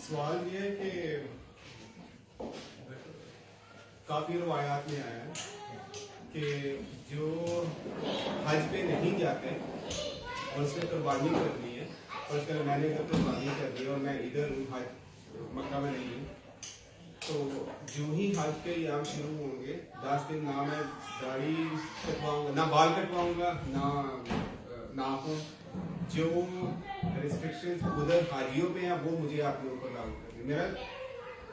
سوال یہ ہے کہ کافی روایات میں آیا ہے کہ جو حج پہ نہیں جاتے اور اس میں قربانی کرنی ہے، اور اس میں نے قربانی کرنی ہے اور میں ادھر ہوں، حج مکہ میں نہیں ہوں، تو جو ہی حج کے ایام شروع ہوں گے 10 دن نہ میں داڑھی کٹواؤں گا، نہ بال کٹواؤں گا، نہ ناخن، جو ریسٹرکشنز ادھر حاجیوں پہ ہیں وہ مجھے اپنے اوپر لاگو کرنی۔ میرا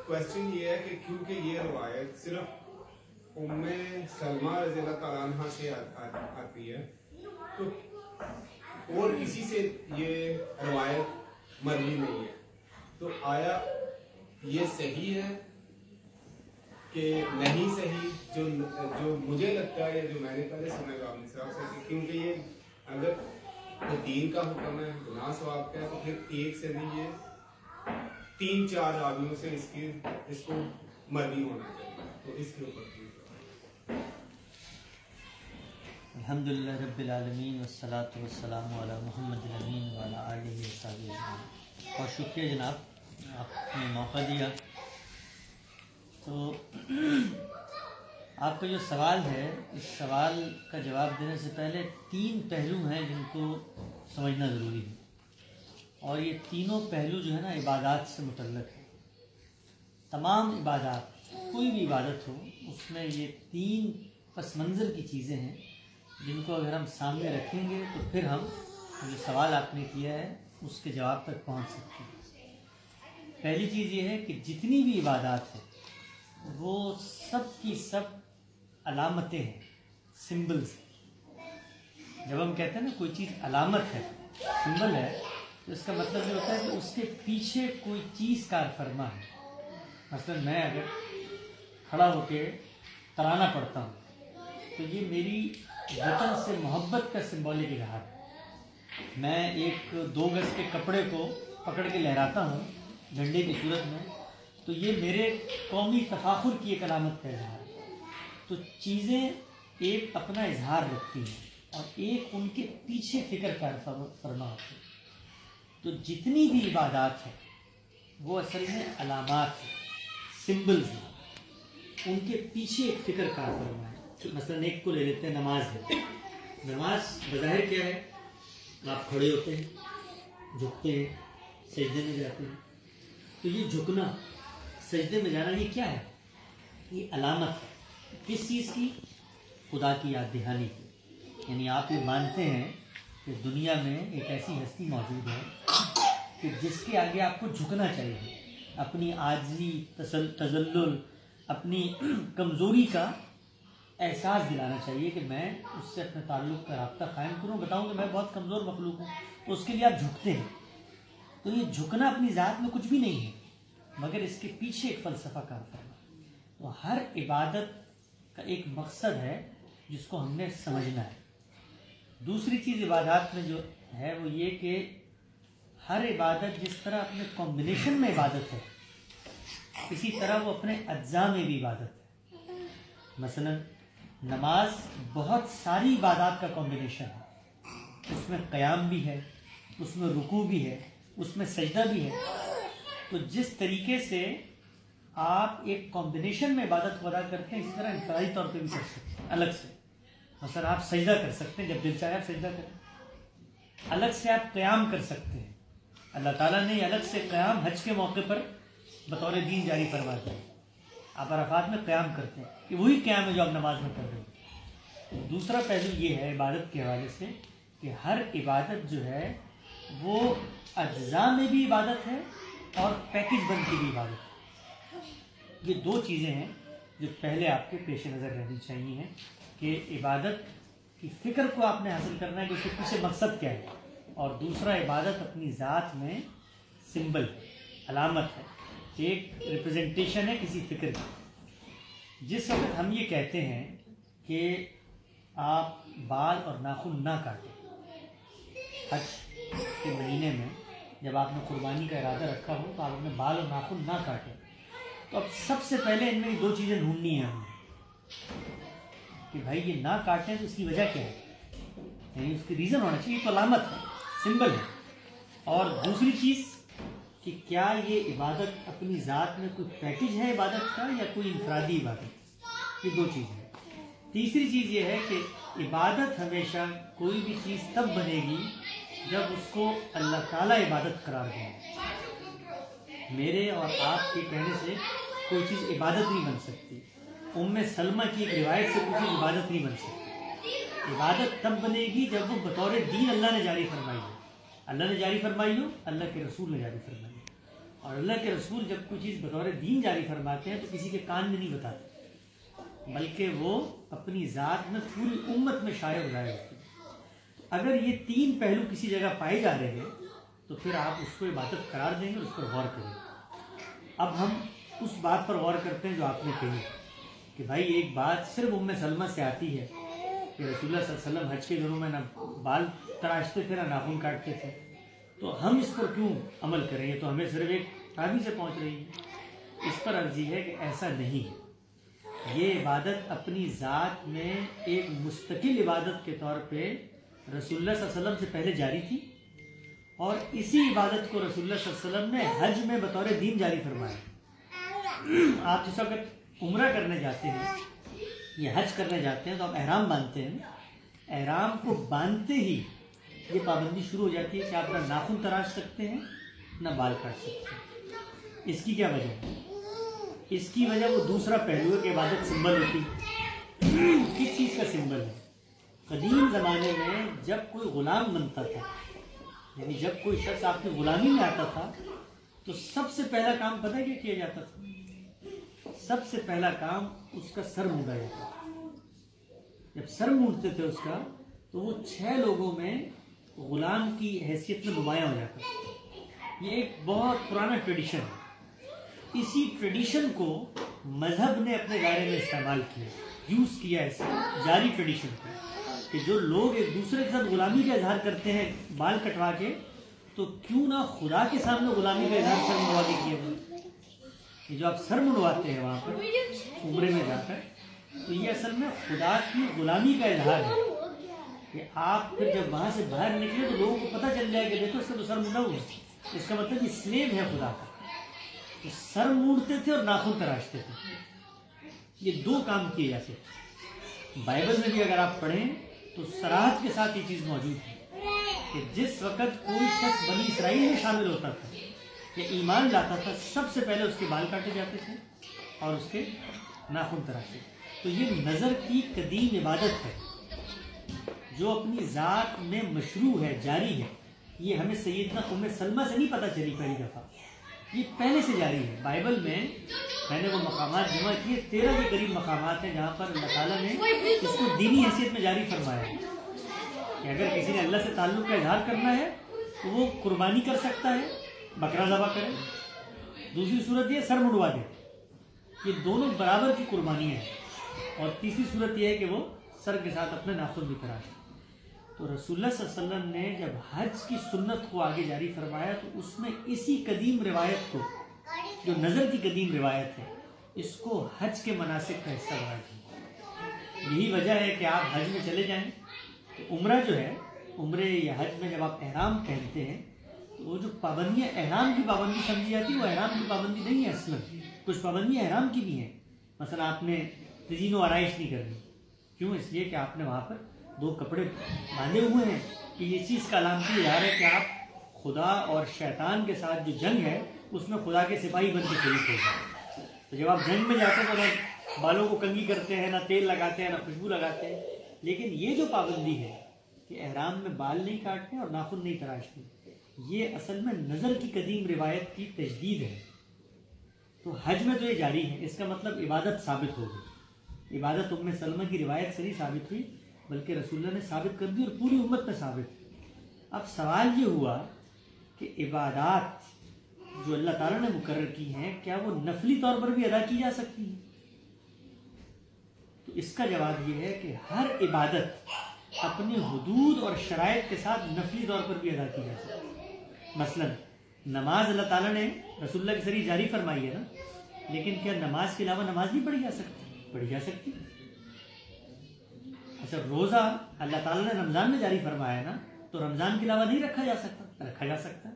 کوشچن یہ ہے کہ کیونکہ یہ روایت صرف ام سلمہ رضی اللہ تعالیٰ عنہ سے آتی ہے، تو اور کسی سے یہ روایت مروی نہیں ہے، تو آیا یہ صحیح ہے کہ نہیں صحیح؟ جو مجھے لگتا ہے یا جو میں نے پہلے سنا ہے آپ صاحب سے، کہ کیونکہ یہ اگر دین کا حکم ہے، گناہ ثواب کا ہے، تو پھر ایک سے نہیں، یہ 3-4 آدمیوں سے اس کو مروی ہونا چاہیے، تو اس کے اوپر الحمدللہ رب العالمین والصلاة والسلام علی محمد الامین وعلی آلہ وصحبہ اجمعین۔ بہت شکریہ جناب، آپ نے موقع دیا۔ تو آپ کا جو سوال ہے، اس سوال کا جواب دینے سے پہلے 3 پہلو ہیں جن کو سمجھنا ضروری ہے، اور یہ تینوں پہلو جو ہے نا عبادات سے متعلق ہے۔ تمام عبادات، کوئی بھی عبادت ہو، اس میں یہ 3 پس منظر کی چیزیں ہیں جن کو اگر ہم سامنے رکھیں گے تو پھر ہم جو سوال آپ نے کیا ہے اس کے جواب تک پہنچ سکتے ہیں۔ پہلی چیز یہ ہے کہ جتنی بھی عبادات ہیں وہ سب کی سب علامتیں ہیں، سمبلز ہیں۔ جب ہم کہتے ہیں نا کوئی چیز علامت ہے، سمبل ہے، تو اس کا مطلب یہ ہوتا ہے کہ اس کے پیچھے کوئی چیز کار فرما ہے۔ مثلا میں اگر کھڑا ہو کے ترانہ پڑھتا ہوں تو یہ میری وطن سے محبت کا سمبولک اظہار ہے۔ میں ایک 2 گز کے کپڑے کو پکڑ کے لہراتا ہوں جھنڈے کی صورت میں، تو یہ میرے قومی تفاخر کی ایک علامت کا اظہار ہے۔ تو چیزیں ایک اپنا اظہار رکھتی ہیں اور ایک ان کے پیچھے فکر کا فرما ہوتی ہے۔ تو جتنی بھی عبادات ہیں وہ اصل میں علامات ہیں، سمبلز ہیں، ان کے پیچھے ایک فکر کا فرما ہے۔ مثلا ایک کو لے لیتے ہیں، نماز ہے۔ نماز بظاہر کیا ہے؟ آپ کھڑے ہوتے ہیں، جھکتے ہیں، سجدے میں جاتے ہیں۔ تو یہ جھکنا، سجدے میں جانا، یہ کیا ہے؟ یہ علامت ہے۔ کس چیز کی؟ خدا کی یاد دہانی کی۔ یعنی آپ یہ مانتے ہیں کہ دنیا میں ایک ایسی ہستی موجود ہے کہ جس کے آگے آپ کو جھکنا چاہیے، اپنی عاجزی، تذلل، اپنی کمزوری کا احساس دلانا چاہیے کہ میں اس سے اپنے تعلق کا رابطہ قائم کروں، بتاؤں کہ میں بہت کمزور مخلوق ہوں، تو اس کے لیے آپ جھکتے ہیں۔ تو یہ جھکنا اپنی ذات میں کچھ بھی نہیں ہے، مگر اس کے پیچھے ایک فلسفہ کار فرما۔ تو ہر عبادت کا ایک مقصد ہے جس کو ہم نے سمجھنا ہے۔ دوسری چیز عبادات میں جو ہے وہ یہ کہ ہر عبادت جس طرح اپنے کمبینیشن میں عبادت ہے، اسی طرح وہ اپنے اجزاء میں بھی عبادت ہے۔ مثلا نماز بہت ساری عبادات کا کمبینیشن ہے، اس میں قیام بھی ہے، اس میں رکوع بھی ہے، اس میں سجدہ بھی ہے۔ تو جس طریقے سے آپ ایک کمبینیشن میں عبادت کو ادا کرتے ہیں، اسی طرح انفرادی طور پہ بھی کر سکتے ہیں الگ سے۔ مثلا آپ سجدہ کر سکتے ہیں، جب دل چاہے آپ سجدہ کریں۔ الگ سے آپ قیام کر سکتے ہیں۔ اللہ تعالیٰ نے الگ سے قیام حج کے موقع پر بطور دین جاری فرما دیا۔ آپ عرفات میں قیام کرتے ہیں، کہ وہی قیام ہے جو آپ نماز میں کر رہے ہیں۔ دوسرا پہلو یہ ہے عبادت کے حوالے سے کہ ہر عبادت جو ہے وہ اجزاء میں بھی عبادت ہے اور پیکج بن کی بھی عبادت ہے۔ یہ 2 چیزیں ہیں جو پہلے آپ کے پیش نظر رہنی چاہیے ہیں کہ عبادت کی فکر کو آپ نے حاصل کرنا ہے کہ اس کے پیچھے مقصد کیا ہے، اور دوسرا عبادت اپنی ذات میں سمبل ہے، علامت ہے، ایک ریپرزنٹیشن ہے کسی فکر کی۔ جس وقت ہم یہ کہتے ہیں کہ آپ بال اور ناخن نہ کاٹیں، حج کے مہینے میں جب آپ نے قربانی کا ارادہ رکھا ہو تو آپ اپنے بال اور ناخن نہ کاٹیں، تو اب سب سے پہلے ان میں 2 چیزیں ڈھونڈنی ہیں ہمیں کہ بھائی یہ نہ کاٹیں تو اس کی وجہ کیا ہے، یعنی اس کی ریزن ہونا چاہیے۔ تو علامت ہے، سمبل ہے۔ اور دوسری چیز کہ کیا یہ عبادت اپنی ذات میں کوئی پیکج ہے عبادت کا یا کوئی انفرادی عبادت؟ یہ دو چیزیں ہیں۔ تیسری چیز یہ ہے کہ عبادت ہمیشہ کوئی بھی چیز تب بنے گی جب اس کو اللہ تعالیٰ عبادت قرار دیں۔ میرے اور آپ کے کہنے سے کوئی چیز عبادت نہیں بن سکتی، ام سلمہ کی ایک روایت سے کوئی چیز عبادت نہیں بن سکتی۔ عبادت تب بنے گی جب وہ بطور دین اللہ نے جاری فرمائی ہو، اللہ نے جاری فرمائی ہو، اللہ کے رسول نے جاری فرمائی ہو۔ اور اللہ کے رسول جب کوئی چیز بطور دین جاری فرماتے ہیں تو کسی کے کان میں نہیں بتاتے، بلکہ وہ اپنی ذات میں پوری امت میں شائع ہو رہے ہوتے ہیں۔ اگر یہ تین پہلو کسی جگہ پائے جا رہے ہیں تو پھر آپ اس کو عبادت قرار دیں گے اور اس پر غور کریں گے۔ اب ہم اس بات پر غور کرتے ہیں جو آپ نے کہی کہ بھائی ایک بات صرف ام سلمہ سے آتی ہے کہ رسول اللہ صلی اللہ علیہ وسلم حج کے دنوں میں نہ بال تراشتے تھے نہ ناخن کاٹتے تھے، تو ہم اس پر کیوں عمل کریں؟ یہ تو ہمیں صرف ایک صحابی سے پہنچ رہی ہے۔ اس پر عرض یہ ہے کہ ایسا نہیں ہے۔ یہ عبادت اپنی ذات میں ایک مستقل عبادت کے طور پہ رسول اللہ صلی اللہ علیہ وسلم سے پہلے جاری تھی، اور اسی عبادت کو رسول اللہ صلی اللہ علیہ وسلم نے حج میں بطور دین جاری فرمایا۔ آپ جس وقت عمرہ کرنے جاتے ہیں یا حج کرنے جاتے ہیں تو آپ احرام باندھتے ہیں، احرام کو باندھتے ہی یہ پابندی شروع ہو جاتی ہے کہ آپ نہ ناخن تراش سکتے ہیں نہ بال کاٹ سکتے ہیں۔ اس کی کیا وجہ ہے؟ اس کی وجہ وہ دوسرا پہلو ہے کہ عبادت سمبل ہوتی ہے۔ کس چیز کا سمبل ہے؟ قدیم زمانے میں جب کوئی غلام بنتا تھا، یعنی جب کوئی شخص آپ کی غلامی میں آتا تھا تو سب سے پہلا کام پتہ ہے کیا کیا جاتا تھا؟ سب سے پہلا کام اس کا سر مونڈا جاتا تھا۔ جب سر مونڈتے تھے اس کا تو وہ 6 لوگوں میں غلام کی حیثیت میں نمایاں ہو جاتا تھا۔ یہ ایک بہت پرانا ٹریڈیشن ہے۔ اسی ٹریڈیشن کو مذہب نے اپنے دائرے میں استعمال کیا، یوز کیا، ایسے جاری ٹریڈیشن کو کہ جو لوگ ایک دوسرے کے ساتھ غلامی کا اظہار کرتے ہیں بال کٹوا کے، تو کیوں نہ خدا کے سامنے غلامی کا اظہار سر منڈوا کے کیا جائے۔ یہ جو آپ سر منڈواتے ہیں وہاں پر عمرے میں جا کر، تو یہ اصل میں خدا کی غلامی کا اظہار ہے کہ آپ پھر جب وہاں سے باہر نکلے تو لوگوں کو پتہ چل جائے کہ دیکھو اس کا تو سر منڈا ہوا ہے، اس کا مطلب یہ سلیب ہے خدا کا۔ تو سر مونڈتے تھے اور ناخن تراشتے تھے، یہ دو کام کیے جاتے تھے۔ بائبل میں بھی اگر آپ پڑھیں تو صراحت کے ساتھ یہ چیز موجود ہے کہ جس وقت کوئی شخص بنی اسرائیل میں شامل ہوتا تھا یا ایمان لاتا تھا، سب سے پہلے اس کے بال کاٹے جاتے تھے اور اس کے ناخن تراشتے تھے۔ تو یہ نظر کی قدیم عبادت ہے جو اپنی ذات میں مشروع ہے، جاری ہے۔ یہ ہمیں سیدنا ام سلمہ سے نہیں پتہ چلی پہلی دفعہ، یہ پہلے سے جاری ہے۔ بائبل میں نے وہ مقامات جمع کیے، 13 کے قریب مقامات ہیں جہاں پر اللہ تعالیٰ نے اس کو دینی حیثیت میں جاری فرمایا ہے کہ اگر کسی نے اللہ سے تعلق کا اظہار کرنا ہے تو وہ قربانی کر سکتا ہے، بکرا ذبح کرے۔ دوسری صورت یہ سر منڈوا دے، یہ دونوں برابر کی قربانیاں ہیں۔ اور تیسری صورت یہ ہے کہ وہ سر کے ساتھ اپنے ناخن بھی تراشے۔ تو رسول اللہ صلی اللہ علیہ وسلم نے جب حج کی سنت کو آگے جاری فرمایا تو اس میں اسی قدیم روایت کو، جو نظر کی قدیم روایت ہے، اس کو حج کے مناسک کا حصہ بنا دیا۔ یہی وجہ ہے کہ آپ حج میں چلے جائیں تو عمرہ جو ہے، عمرے یا حج میں جب آپ احرام پہنتے ہیں تو وہ جو پابندیاں احرام کی پابندی سمجھی جاتی ہے وہ احرام کی پابندی نہیں ہے۔ اصلاً کچھ پابندیاں احرام کی بھی ہیں، مثلا آپ نے تزئین و آرائش نہیں کرنی۔ کیوں؟ اس لیے کہ آپ نے وہاں پر 2 کپڑے باندھے ہوئے ہیں کہ یہ چیز کا علامتی اظہار ہے کہ آپ خدا اور شیطان کے ساتھ جو جنگ ہے اس میں خدا کے سپاہی بن کے شریک ہو گئے۔ تو جب آپ جنگ میں جاتے ہیں تو نہ بالوں کو کنگھی کرتے ہیں، نہ تیل لگاتے ہیں، نہ خوشبو لگاتے ہیں۔ لیکن یہ جو پابندی ہے کہ احرام میں بال نہیں کاٹتے اور ناخن نہیں تراشتے، یہ اصل میں نظر کی قدیم روایت کی تجدید ہے۔ تو حج میں تو یہ جاری ہے، اس کا مطلب عبادت ثابت ہو گئی۔ عبادت ام سلمہ کی روایت سے نہیں ثابت ہوئی بلکہ رسول اللہ نے ثابت کر دی اور پوری امت میں ثابت۔ اب سوال یہ ہوا کہ عبادات جو اللہ تعالیٰ نے مقرر کی ہیں کیا وہ نفلی طور پر بھی ادا کی جا سکتی ہیں؟ تو اس کا جواب یہ ہے کہ ہر عبادت اپنی حدود اور شرائط کے ساتھ نفلی طور پر بھی ادا کی جا سکتی ہے۔ مثلا نماز اللہ تعالیٰ نے رسول اللہ کے ذریعے جاری فرمائی ہے نا، لیکن کیا نماز کے علاوہ نماز نہیں پڑھی جا سکتی؟ پڑھی جا سکتی۔ اچھا، روزہ اللہ تعالیٰ نے رمضان میں جاری فرمایا ہے نا، تو رمضان کے علاوہ نہیں رکھا جا سکتا؟ رکھا جا سکتا ہے۔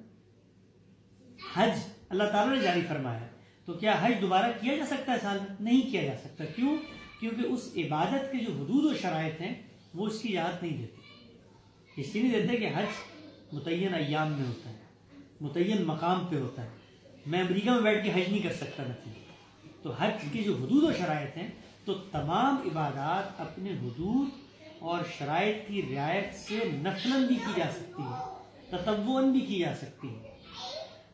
حج اللہ تعالیٰ نے جاری فرمایا ہے، تو کیا حج دوبارہ کیا جا سکتا ہے سال میں؟ نہیں کیا جا سکتا. کیوں؟ کیونکہ اس عبادت کے جو حدود و شرائط ہیں وہ اس کی اجازت نہیں دیتے. اس لیے نہیں دیتے کہ حج متعین ایام میں ہوتا ہے، متعین مقام پہ ہوتا ہے. میں امریکہ میں بیٹھ کے حج نہیں کر سکتا نفلی. تو حج کی جو حدود و شرائط ہیں، تو تمام عبادات اپنے حدود اور شرائط کی رعایت سے نفلاً بھی کی جا سکتی ہے، تطوعاً بھی کی جا سکتی ہے.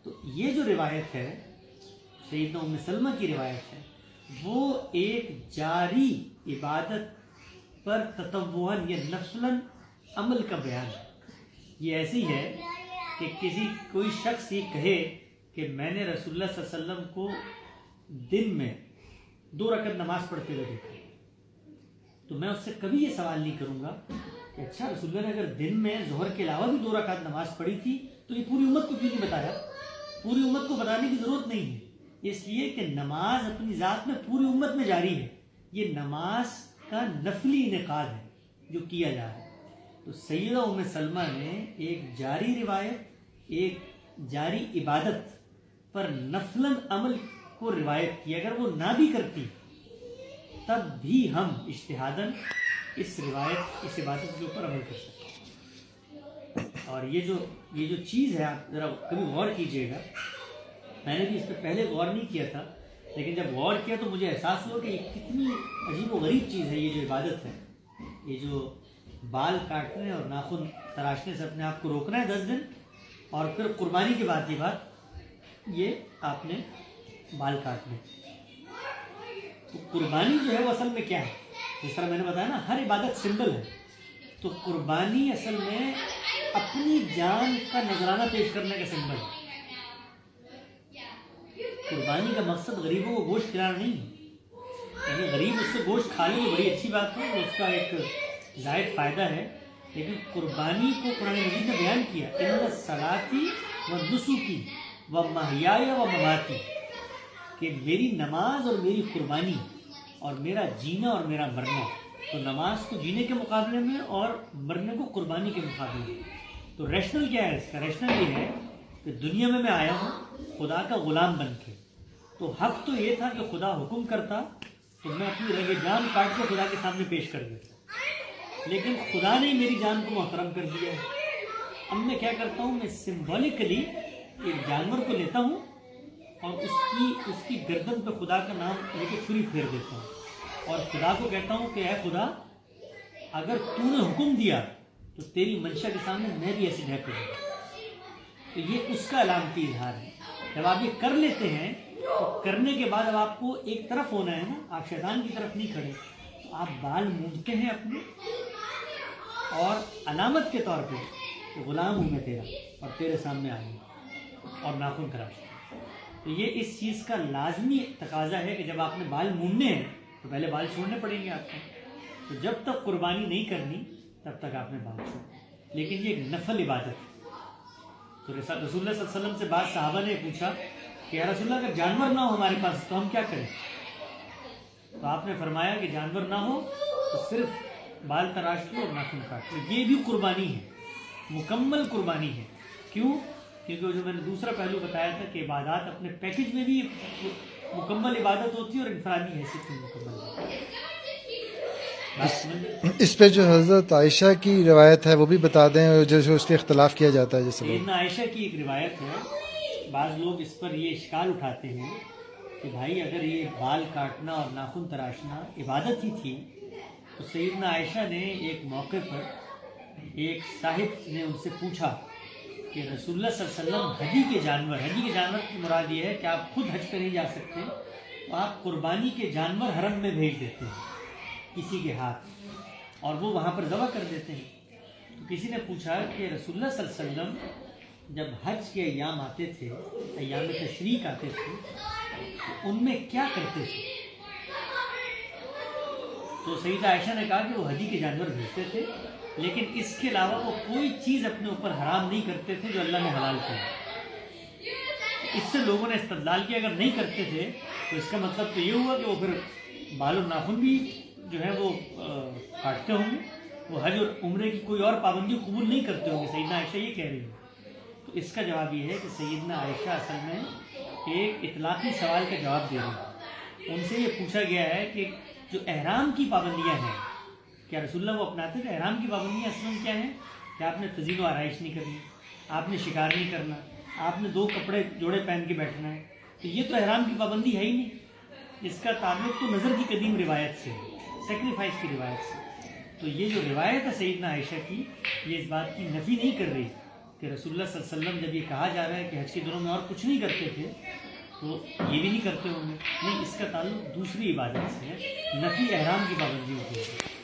تو یہ جو روایت ہے سیدنا ام سلمہ کی روایت ہے، وہ ایک جاری عبادت پر تطوعاً یا نفلاً عمل کا بیان ہے. یہ ایسی ہے کہ کوئی شخص یہ کہے کہ میں نے رسول اللہ صلی اللہ علیہ وسلم کو دن میں 2 رکعت نماز پڑھتے ہوئے دیکھا، تو میں اس سے کبھی یہ سوال نہیں کروں گا کہ اچھا رسول اللہ نے اگر دن میں ظہر کے علاوہ بھی 2 رکعت نماز پڑھی تھی تو یہ پوری امت کو کیوں نہیں بتایا؟ پوری امت کو بتانے کی ضرورت نہیں ہے، اس لیے کہ نماز اپنی ذات میں پوری امت میں جاری ہے. یہ نماز کا نفلی انعقاد ہے جو کیا جا رہا ہے. تو سیدہ ام سلمہ نے ایک جاری روایت، ایک جاری عبادت پر نفلاً عمل کو روایت کی. اگر وہ نہ بھی کرتی تب بھی ہم اجتہاداً اس عبادت کے اوپر عمل کر سکتے ہیں. اور یہ جو چیز ہے، آپ ذرا کبھی غور کیجئے گا. میں نے بھی اس پہ پہلے غور نہیں کیا تھا، لیکن جب غور کیا تو مجھے احساس ہوا کہ یہ کتنی عجیب و غریب چیز ہے. یہ جو عبادت ہے، یہ جو بال کاٹنے اور ناخن تراشنے سے اپنے آپ کو روکنا ہے 10 دن، اور پھر قربانی کے بعد یہ بات، یہ آپ نے بال کاٹنے. تو قربانی جو ہے وہ اصل میں کیا ہے؟ جس طرح میں نے بتایا نا، ہر عبادت سمبل ہے. تو قربانی اصل میں اپنی جان کا نذرانہ پیش کرنے کا سمبل ہے. قربانی کا مقصد غریبوں کو گوشت کھلانا نہیں ہے، یعنی غریب اس سے گوشت کھا لے بڑی اچھی بات ہے، اس کا ایک زائد فائدہ ہے. لیکن قربانی کو قرآن مجید نے بیان کیا، ان صلاتی و نسکی و محیای و مماتی، کہ میری نماز اور میری قربانی اور میرا جینا اور میرا مرنا. تو نماز کو جینے کے مقابلے میں اور مرنے کو قربانی کے مقابلے میں. تو ریشنل کیا ہے اس کا؟ ریشنل یہ ہے کہ دنیا میں آیا ہوں خدا کا غلام بن کے. تو حق تو یہ تھا کہ خدا حکم کرتا تو میں اپنی رگ جان کاٹ کے خدا کے سامنے پیش کر دیتا، لیکن خدا نے میری جان کو محترم کر دیا ہے. اب میں کیا کرتا ہوں، میں سمبولکلی ایک جانور کو لیتا ہوں اور اس کی گردن پہ خدا کا نام لے کے چھری پھیر دیتا ہوں، اور خدا کو کہتا ہوں کہ اے خدا، اگر تو نے حکم دیا تو تیری منشا کے سامنے میں بھی ایسے ڈھہ کروں گا. تو یہ اس کا علامتی اظہار ہے. جب آپ یہ کر لیتے ہیں تو کرنے کے بعد اب آپ کو ایک طرف ہونا ہے نا، آپ شیطان کی طرف نہیں کھڑے. تو آپ بال مونڈتے ہیں اپنے، اور علامت کے طور پہ کہ غلام ہوں میں تیرا اور تیرے سامنے آئیں گا، اور ناخن تراشتے. تو یہ اس چیز کا لازمی تقاضا ہے کہ جب آپ نے بال مونڈنے ہیں تو پہلے بال چھوڑنے پڑیں گے آپ کو. تو جب تک قربانی نہیں کرنی تب تک آپ نے بال چھوڑنا. لیکن یہ ایک نفل عبادت ہے. تو رسول اللہ صلی اللہ علیہ وسلم سے بعض صحابہ نے پوچھا کہ یا رسول اللہ اگر جانور نہ ہو ہمارے پاس تو ہم کیا کریں؟ تو آپ نے فرمایا کہ جانور نہ ہو تو صرف بال تراش لو اور ناخن کاٹ لو. یہ بھی قربانی ہے، مکمل قربانی ہے. کیوں؟ کیونکہ جو میں نے دوسرا پہلو بتایا تھا کہ عبادات اپنے پیکج میں بھی مکمل عبادت ہوتی ہے اور انفرادی حیثیت میں مکمل عبادت. اس پہ جو حضرت عائشہ کی روایت ہے وہ بھی بتا دیں، جو اس پہ اختلاف کیا جاتا ہے. جیسے سیدنا عائشہ کی ایک روایت ہے، بعض لوگ اس پر یہ اشکال اٹھاتے ہیں کہ بھائی اگر یہ بال کاٹنا اور ناخن تراشنا عبادت ہی تھی تو سیدنا عائشہ نے ایک موقع پر ایک صاحب نے ان سے پوچھا کہ رسول اللہ صلی اللہ علیہ وسلم حجی کے جانور کی مراد یہ ہے کہ آپ خود حج پہ نہیں جا سکتے تو آپ قربانی کے جانور حرم میں بھیج دیتے ہیں کسی کے ہاتھ، اور وہ وہاں پر ذبح کر دیتے ہیں. تو کسی نے پوچھا کہ رسول اللہ صلی اللہ علیہ وسلم جب حج کے ایام آتے تھے، ایام تشریق آتے تھے، تو ان میں کیا کرتے تھے؟ تو سیدہ عائشہ نے کہا کہ وہ حجی کے جانور بھیجتے تھے، لیکن اس کے علاوہ وہ کوئی چیز اپنے اوپر حرام نہیں کرتے تھے جو اللہ نے حلال کیا. اس سے لوگوں نے استدلال کیا اگر نہیں کرتے تھے تو اس کا مطلب تو یہ ہوا کہ وہ پھر بال و ناخن بھی جو ہے وہ کاٹتے ہوں گے، وہ حج اور عمرے کی کوئی اور پابندی قبول نہیں کرتے ہوں گے. سیدنا عائشہ یہ کہہ رہی ہے. تو اس کا جواب یہ ہے کہ سیدنا عائشہ اصل میں ایک اطلاقی سوال کا جواب دے رہی ہیں. ان سے یہ پوچھا گیا ہے کہ جو احرام کی پابندیاں ہیں کیا رسول اللہ وہ اپناتے تھے؟ احرام کی پابندیاں اصل میں کیا ہیں کہ آپ نے تزئین و آرائش نہیں کرنی، آپ نے شکار نہیں کرنا، آپ نے 2 کپڑے جوڑے پہن کے بیٹھنا ہے. تو یہ تو احرام کی پابندی ہے ہی نہیں. اس کا تعلق تو نظر کی قدیم روایت سے ہے، سیکریفائس کی روایت سے. تو یہ جو روایت ہے سیدنا عائشہ کی، یہ اس بات کی نفی نہیں کر رہی کہ رسول اللہ صلی اللہ علیہ وسلم جب یہ کہا جا رہا ہے کہ حج کے دنوں میں اور کچھ نہیں کرتے تھے تو یہ بھی نہیں کرتے ہوں گے. نہیں، اس کا تعلق دوسری عبادت سے ہے، نفی احرام کی پابندی ہوتی ہے.